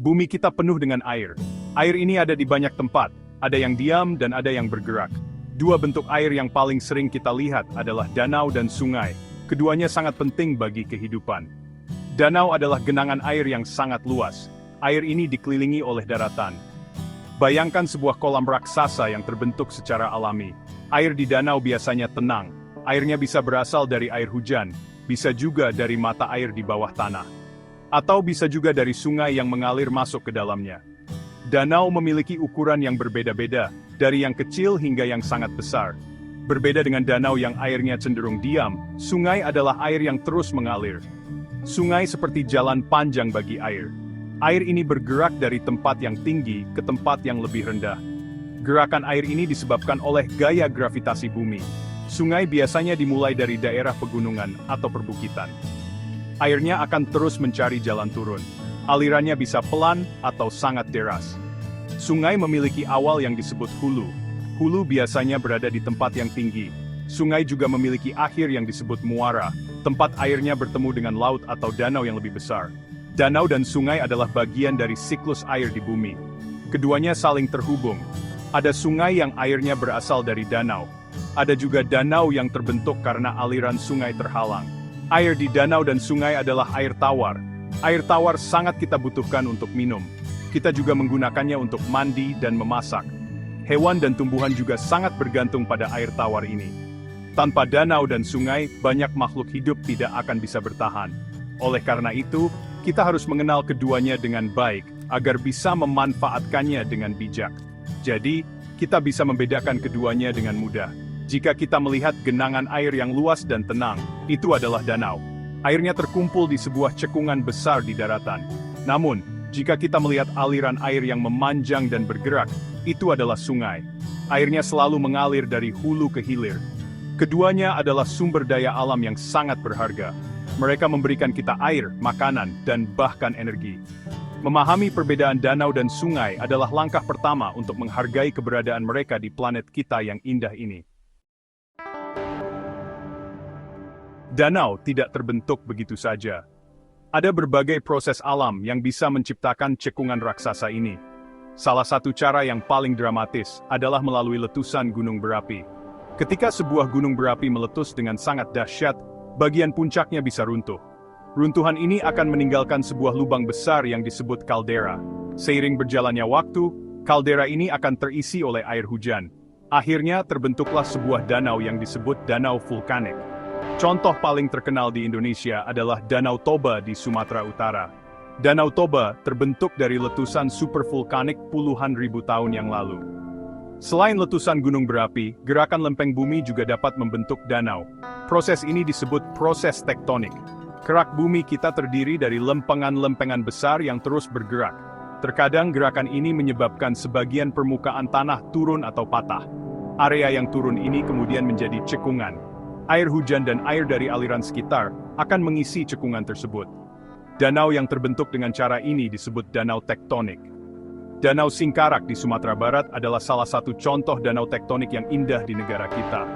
Bumi kita penuh dengan air. Air ini ada di banyak tempat, ada yang diam dan ada yang bergerak. Dua bentuk air yang paling sering kita lihat adalah danau dan sungai. Keduanya sangat penting bagi kehidupan. Danau adalah genangan air yang sangat luas. Air ini dikelilingi oleh daratan. Bayangkan sebuah kolam raksasa yang terbentuk secara alami. Air di danau biasanya tenang. Airnya bisa berasal dari air hujan, bisa juga dari mata air di bawah tanah. Atau bisa juga dari sungai yang mengalir masuk ke dalamnya. Danau memiliki ukuran yang berbeda-beda, dari yang kecil hingga yang sangat besar. Berbeda dengan danau yang airnya cenderung diam, sungai adalah air yang terus mengalir. Sungai seperti jalan panjang bagi air. Air ini bergerak dari tempat yang tinggi ke tempat yang lebih rendah. Gerakan air ini disebabkan oleh gaya gravitasi bumi. Sungai biasanya dimulai dari daerah pegunungan atau perbukitan. Airnya akan terus mencari jalan turun. Alirannya bisa pelan atau sangat deras. Sungai memiliki awal yang disebut hulu. Hulu biasanya berada di tempat yang tinggi. Sungai juga memiliki akhir yang disebut muara, tempat airnya bertemu dengan laut atau danau yang lebih besar. Danau dan sungai adalah bagian dari siklus air di bumi. Keduanya saling terhubung. Ada sungai yang airnya berasal dari danau. Ada juga danau yang terbentuk karena aliran sungai terhalang. Air di danau dan sungai adalah air tawar. Air tawar sangat kita butuhkan untuk minum. Kita juga menggunakannya untuk mandi dan memasak. Hewan dan tumbuhan juga sangat bergantung pada air tawar ini. Tanpa danau dan sungai, banyak makhluk hidup tidak akan bisa bertahan. Oleh karena itu, kita harus mengenal keduanya dengan baik, agar bisa memanfaatkannya dengan bijak. Jadi, kita bisa membedakan keduanya dengan mudah. Jika kita melihat genangan air yang luas dan tenang, itu adalah danau. Airnya terkumpul di sebuah cekungan besar di daratan. Namun, jika kita melihat aliran air yang memanjang dan bergerak, itu adalah sungai. Airnya selalu mengalir dari hulu ke hilir. Keduanya adalah sumber daya alam yang sangat berharga. Mereka memberikan kita air, makanan, dan bahkan energi. Memahami perbedaan danau dan sungai adalah langkah pertama untuk menghargai keberadaan mereka di planet kita yang indah ini. Danau tidak terbentuk begitu saja. Ada berbagai proses alam yang bisa menciptakan cekungan raksasa ini. Salah satu cara yang paling dramatis adalah melalui letusan gunung berapi. Ketika sebuah gunung berapi meletus dengan sangat dahsyat, bagian puncaknya bisa runtuh. Runtuhan ini akan meninggalkan sebuah lubang besar yang disebut kaldera. Seiring berjalannya waktu, kaldera ini akan terisi oleh air hujan. Akhirnya terbentuklah sebuah danau yang disebut danau vulkanik. Contoh paling terkenal di Indonesia adalah Danau Toba di Sumatera Utara. Danau Toba terbentuk dari letusan supervulkanik puluhan ribu tahun yang lalu. Selain letusan gunung berapi, gerakan lempeng bumi juga dapat membentuk danau. Proses ini disebut proses tektonik. Kerak bumi kita terdiri dari lempengan-lempengan besar yang terus bergerak. Terkadang gerakan ini menyebabkan sebagian permukaan tanah turun atau patah. Area yang turun ini kemudian menjadi cekungan. Air hujan dan air dari aliran sekitar akan mengisi cekungan tersebut. Danau yang terbentuk dengan cara ini disebut danau tektonik. Danau Singkarak di Sumatera Barat adalah salah satu contoh danau tektonik yang indah di negara kita.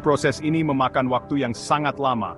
Proses ini memakan waktu yang sangat lama.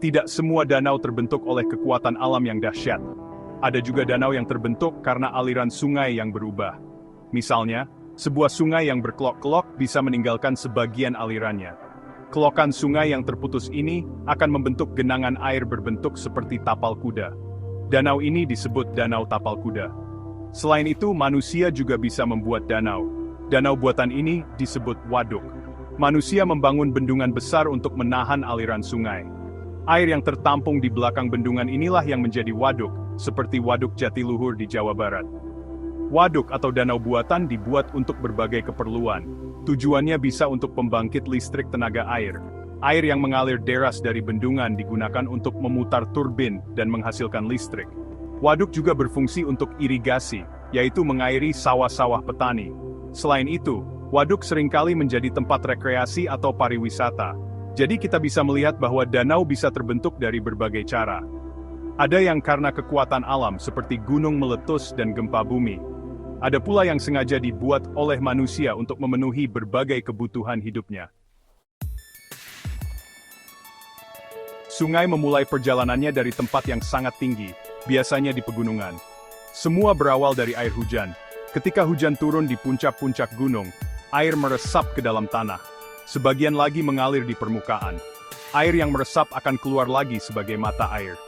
Tidak semua danau terbentuk oleh kekuatan alam yang dahsyat. Ada juga danau yang terbentuk karena aliran sungai yang berubah. Misalnya, sebuah sungai yang berkelok-kelok bisa meninggalkan sebagian alirannya. Kelokan sungai yang terputus ini akan membentuk genangan air berbentuk seperti tapal kuda. Danau ini disebut danau tapal kuda. Selain itu, manusia juga bisa membuat danau. Danau buatan ini disebut waduk. Manusia membangun bendungan besar untuk menahan aliran sungai. Air yang tertampung di belakang bendungan inilah yang menjadi waduk, seperti Waduk Jatiluhur di Jawa Barat. Waduk atau danau buatan dibuat untuk berbagai keperluan. Tujuannya bisa untuk pembangkit listrik tenaga air. Air yang mengalir deras dari bendungan digunakan untuk memutar turbin dan menghasilkan listrik. Waduk juga berfungsi untuk irigasi, yaitu mengairi sawah-sawah petani. Selain itu, waduk seringkali menjadi tempat rekreasi atau pariwisata. Jadi kita bisa melihat bahwa danau bisa terbentuk dari berbagai cara. Ada yang karena kekuatan alam seperti gunung meletus dan gempa bumi. Ada pula yang sengaja dibuat oleh manusia untuk memenuhi berbagai kebutuhan hidupnya. Sungai memulai perjalanannya dari tempat yang sangat tinggi, biasanya di pegunungan. Semua berawal dari air hujan. Ketika hujan turun di puncak-puncak gunung, air meresap ke dalam tanah. Sebagian lagi mengalir di permukaan. Air yang meresap akan keluar lagi sebagai mata air.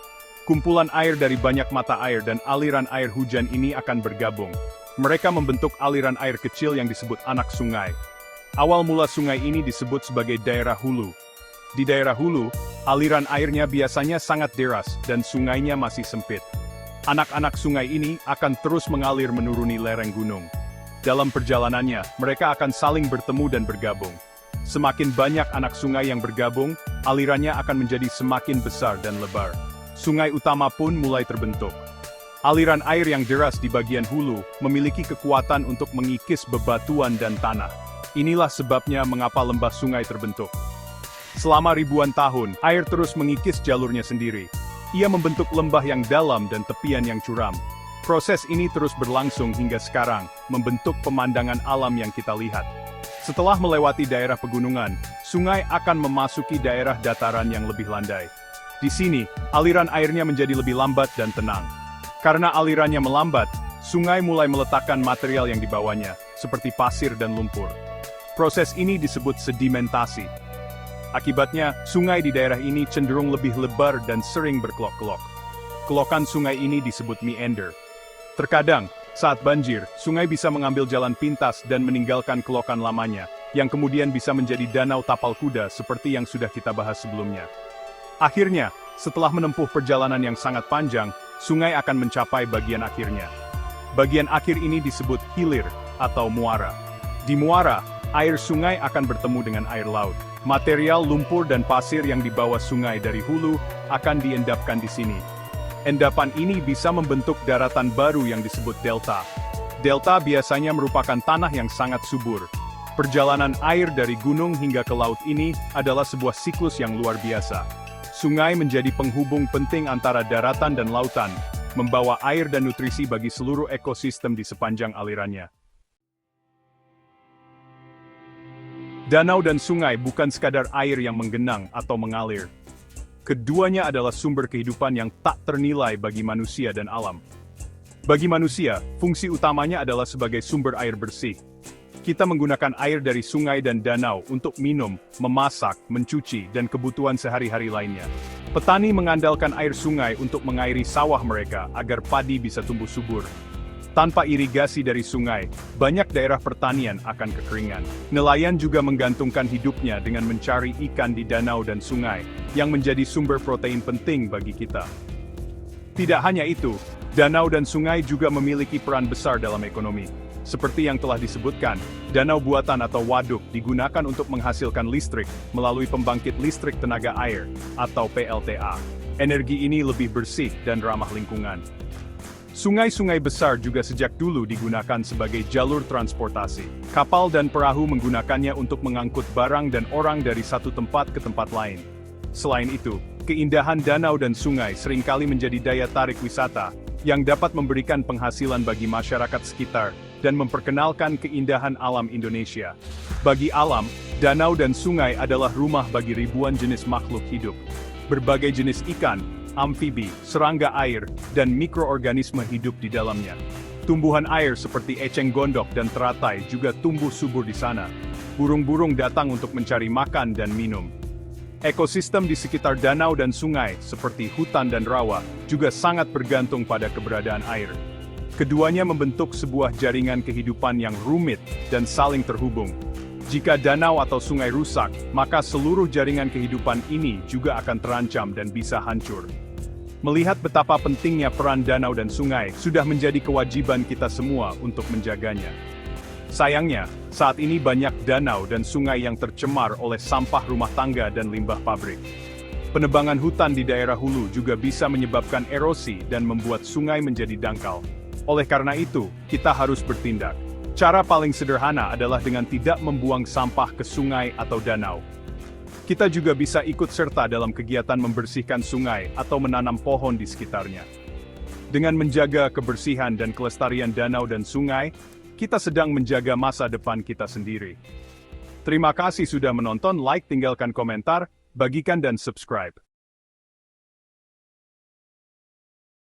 Kumpulan air dari banyak mata air dan aliran air hujan ini akan bergabung. Mereka membentuk aliran air kecil yang disebut anak sungai. Awal mula sungai ini disebut sebagai daerah hulu. Di daerah hulu, aliran airnya biasanya sangat deras dan sungainya masih sempit. Anak-anak sungai ini akan terus mengalir menuruni lereng gunung. Dalam perjalanannya, mereka akan saling bertemu dan bergabung. Semakin banyak anak sungai yang bergabung, alirannya akan menjadi semakin besar dan lebar. Sungai utama pun mulai terbentuk. Aliran air yang deras di bagian hulu memiliki kekuatan untuk mengikis bebatuan dan tanah. Inilah sebabnya mengapa lembah sungai terbentuk. Selama ribuan tahun, air terus mengikis jalurnya sendiri. Ia membentuk lembah yang dalam dan tepian yang curam. Proses ini terus berlangsung hingga sekarang, membentuk pemandangan alam yang kita lihat. Setelah melewati daerah pegunungan, sungai akan memasuki daerah dataran yang lebih landai. Di sini, aliran airnya menjadi lebih lambat dan tenang. Karena alirannya melambat, sungai mulai meletakkan material yang dibawanya, seperti pasir dan lumpur. Proses ini disebut sedimentasi. Akibatnya, sungai di daerah ini cenderung lebih lebar dan sering berkelok-kelok. Kelokan sungai ini disebut meander. Terkadang, saat banjir, sungai bisa mengambil jalan pintas dan meninggalkan kelokan lamanya, yang kemudian bisa menjadi danau tapal kuda seperti yang sudah kita bahas sebelumnya. Akhirnya, setelah menempuh perjalanan yang sangat panjang, sungai akan mencapai bagian akhirnya. Bagian akhir ini disebut hilir atau muara. Di muara, air sungai akan bertemu dengan air laut. Material lumpur dan pasir yang dibawa sungai dari hulu akan diendapkan di sini. Endapan ini bisa membentuk daratan baru yang disebut delta. Delta biasanya merupakan tanah yang sangat subur. Perjalanan air dari gunung hingga ke laut ini adalah sebuah siklus yang luar biasa. Sungai menjadi penghubung penting antara daratan dan lautan, membawa air dan nutrisi bagi seluruh ekosistem di sepanjang alirannya. Danau dan sungai bukan sekadar air yang menggenang atau mengalir. Keduanya adalah sumber kehidupan yang tak ternilai bagi manusia dan alam. Bagi manusia, fungsi utamanya adalah sebagai sumber air bersih. Kita menggunakan air dari sungai dan danau untuk minum, memasak, mencuci, dan kebutuhan sehari-hari lainnya. Petani mengandalkan air sungai untuk mengairi sawah mereka agar padi bisa tumbuh subur. Tanpa irigasi dari sungai, banyak daerah pertanian akan kekeringan. Nelayan juga menggantungkan hidupnya dengan mencari ikan di danau dan sungai, yang menjadi sumber protein penting bagi kita. Tidak hanya itu, danau dan sungai juga memiliki peran besar dalam ekonomi. Seperti yang telah disebutkan, danau buatan atau waduk digunakan untuk menghasilkan listrik melalui pembangkit listrik tenaga air, atau PLTA. Energi ini lebih bersih dan ramah lingkungan. Sungai-sungai besar juga sejak dulu digunakan sebagai jalur transportasi. Kapal dan perahu menggunakannya untuk mengangkut barang dan orang dari satu tempat ke tempat lain. Selain itu, keindahan danau dan sungai seringkali menjadi daya tarik wisata, yang dapat memberikan penghasilan bagi masyarakat sekitar, dan memperkenalkan keindahan alam Indonesia. Bagi alam, danau dan sungai adalah rumah bagi ribuan jenis makhluk hidup. Berbagai jenis ikan, amfibi, serangga air, dan mikroorganisme hidup di dalamnya. Tumbuhan air seperti eceng gondok dan teratai juga tumbuh subur di sana. Burung-burung datang untuk mencari makan dan minum. Ekosistem di sekitar danau dan sungai, seperti hutan dan rawa, juga sangat bergantung pada keberadaan air. Keduanya membentuk sebuah jaringan kehidupan yang rumit dan saling terhubung. Jika danau atau sungai rusak, maka seluruh jaringan kehidupan ini juga akan terancam dan bisa hancur. Melihat betapa pentingnya peran danau dan sungai, sudah menjadi kewajiban kita semua untuk menjaganya. Sayangnya, saat ini banyak danau dan sungai yang tercemar oleh sampah rumah tangga dan limbah pabrik. Penebangan hutan di daerah hulu juga bisa menyebabkan erosi dan membuat sungai menjadi dangkal. Oleh karena itu, kita harus bertindak. Cara paling sederhana adalah dengan tidak membuang sampah ke sungai atau danau. Kita juga bisa ikut serta dalam kegiatan membersihkan sungai atau menanam pohon di sekitarnya. Dengan menjaga kebersihan dan kelestarian danau dan sungai, kita sedang menjaga masa depan kita sendiri. Terima kasih sudah menonton, like, tinggalkan komentar, bagikan dan subscribe.